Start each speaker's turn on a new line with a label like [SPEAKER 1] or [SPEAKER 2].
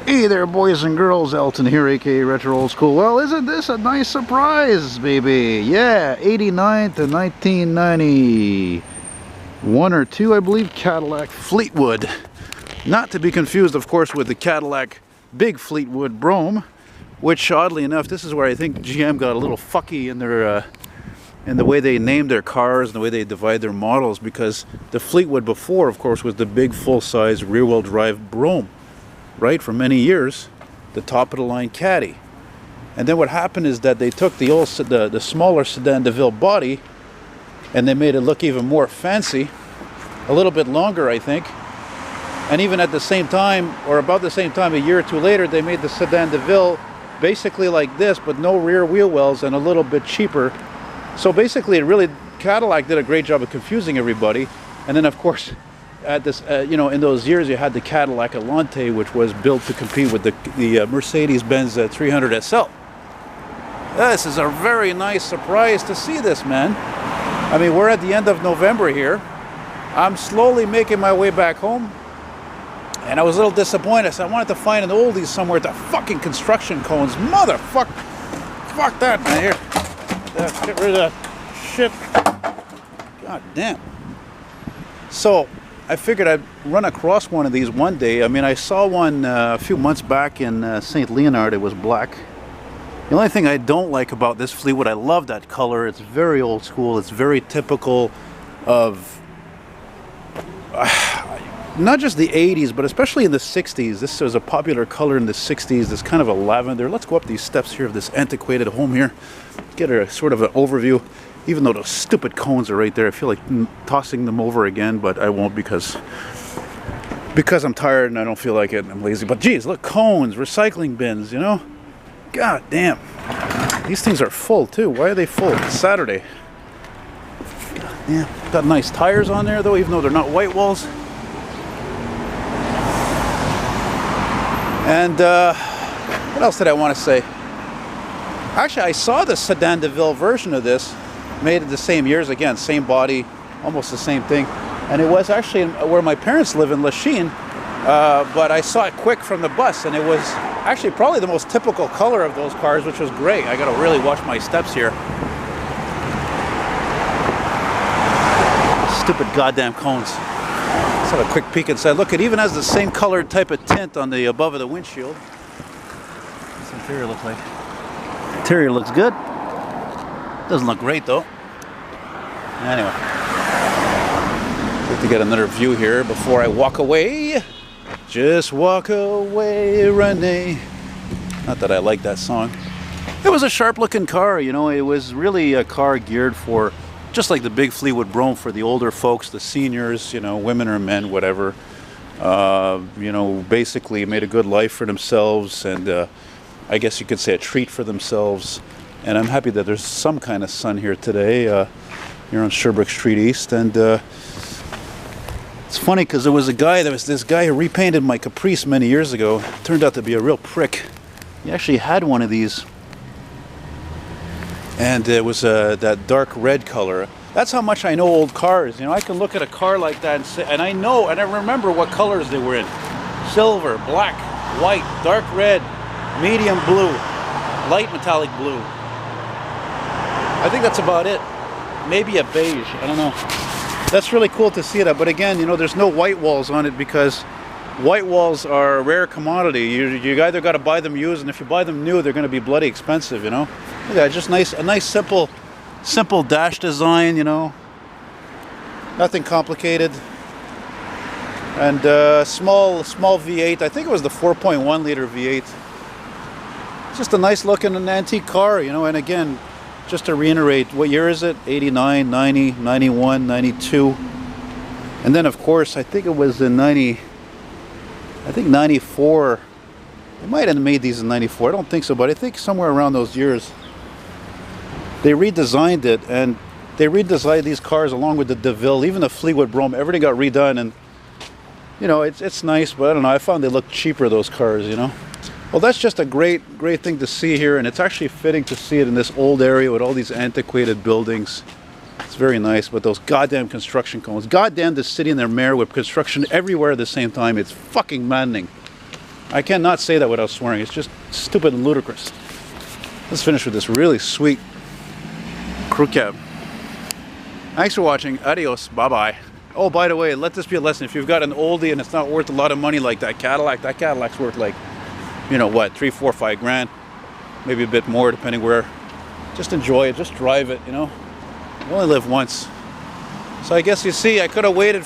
[SPEAKER 1] Hey there, boys and girls, Elton here, aka Retro Old School. Well, isn't this a nice surprise, baby? Yeah, 89 to 1991 or 2, I believe, Cadillac Fleetwood. Not to be confused, of course, with the Cadillac Big Fleetwood Brougham, which, oddly enough, this is where I think GM got a little fucky in their in the way they named their cars and the way they divide their models, because the Fleetwood before, of course, was the big full-size rear-wheel drive Brougham. Right, for many years, the top of the line Caddy. And then what happened is that they took the old the smaller sedan DeVille body and they made it look even more fancy, a little bit longer, I think. And even at the same time, or about the same time, a year or two later, they made the sedan DeVille basically like this, but no rear wheel wells and a little bit cheaper. So basically, Cadillac did a great job of confusing everybody. And then, of course, at this, you know, in those years, you had the Cadillac Elante, which was built to compete with the Mercedes-Benz 300 SL. This is a very nice surprise to see this, man. I mean, we're at the end of November here. I'm slowly making my way back home, and I was a little disappointed. So I wanted to find an oldie somewhere. The fucking construction cones, motherfucker! Fuck that, man. Here, get rid of that shit. God damn. So I figured I'd run across one of these one day. I mean, I saw one a few months back in St. Leonard. It was black. The only thing I don't like about this Fleetwood, I love that color. It's very old school. It's very typical of not just the 80s, but especially in the 60s. This was a popular color in the 60s, this kind of a lavender. Let's go up these steps here of this antiquated home here. Get a sort of an overview. Even though those stupid cones are right there, I feel like tossing them over again, but I won't because I'm tired and I don't feel like it and I'm lazy. But geez, look, cones, recycling bins, you know? God damn. These things are full too. Why are they full? It's Saturday. Yeah, got nice tires on there though, even though they're not white walls. And what else did I want to say? Actually, I saw the sedan DeVille version of this, made it the same years, again, same body, almost the same thing. And it was actually where my parents live in Lachine, but I saw it quick from the bus, and it was actually probably the most typical color of those cars, which was great. I gotta really watch my steps here. Stupid goddamn cones. Let's have a quick peek inside. Look, it even has the same colored type of tint on the above of the windshield. What's the interior look like? Interior looks good. Doesn't look great though. Anyway, have to get another view here before I walk away. Just walk away, Renee. Not that I like that song. It was a sharp looking car, you know. It was really a car geared for, just like the big Fleetwood Brougham, for the older folks, the seniors, you know, women or men, whatever. You know, basically made a good life for themselves, and I guess you could say a treat for themselves. And I'm happy that there's some kind of sun here today. Here on Sherbrooke Street East, and it's funny because there was this guy who repainted my Caprice many years ago. Turned out to be a real prick. He actually had one of these, and it was that dark red color. That's how much I know old cars. You know, I can look at a car like that and say, and I know, and I remember what colors they were in: silver, black, white, dark red, medium blue, light metallic blue. I think that's about it. Maybe a beige, I don't know. That's really cool to see that, but again, you know, there's no white walls on it because white walls are a rare commodity. You either got to buy them used, and if you buy them new, they're going to be bloody expensive, you know. Look at that, just a nice simple dash design, you know. Nothing complicated. And small V8. I think it was the 4.1 liter V8. Just a nice looking antique car, you know. And again, just to reiterate, what year is it? 89, 90, 91, 92. And then, of course, I think it was in 94. They might have made these in 94. I don't think so, but I think somewhere around those years. They redesigned it, and they redesigned these cars along with the DeVille, even the Fleetwood Brougham. Everything got redone, and, you know, it's nice, but I don't know. I found they looked cheaper, those cars, you know. Well, that's just a great thing to see here, and it's actually fitting to see it in this old area with all these antiquated buildings. It's very nice, but those goddamn construction cones. Goddamn the city and their mayor with construction everywhere at the same time. It's fucking maddening. I cannot say that without swearing. It's just stupid and ludicrous. Let's finish with this really sweet crew cab. Thanks for watching. Adios. Bye-bye. Oh, by the way, let this be a lesson. If you've got an oldie and it's not worth a lot of money like that Cadillac's worth like, you know what, 3, 4, 5 grand. Maybe a bit more depending where. Just enjoy it. Just drive it, you know. You only live once. So I guess you see, I could have waited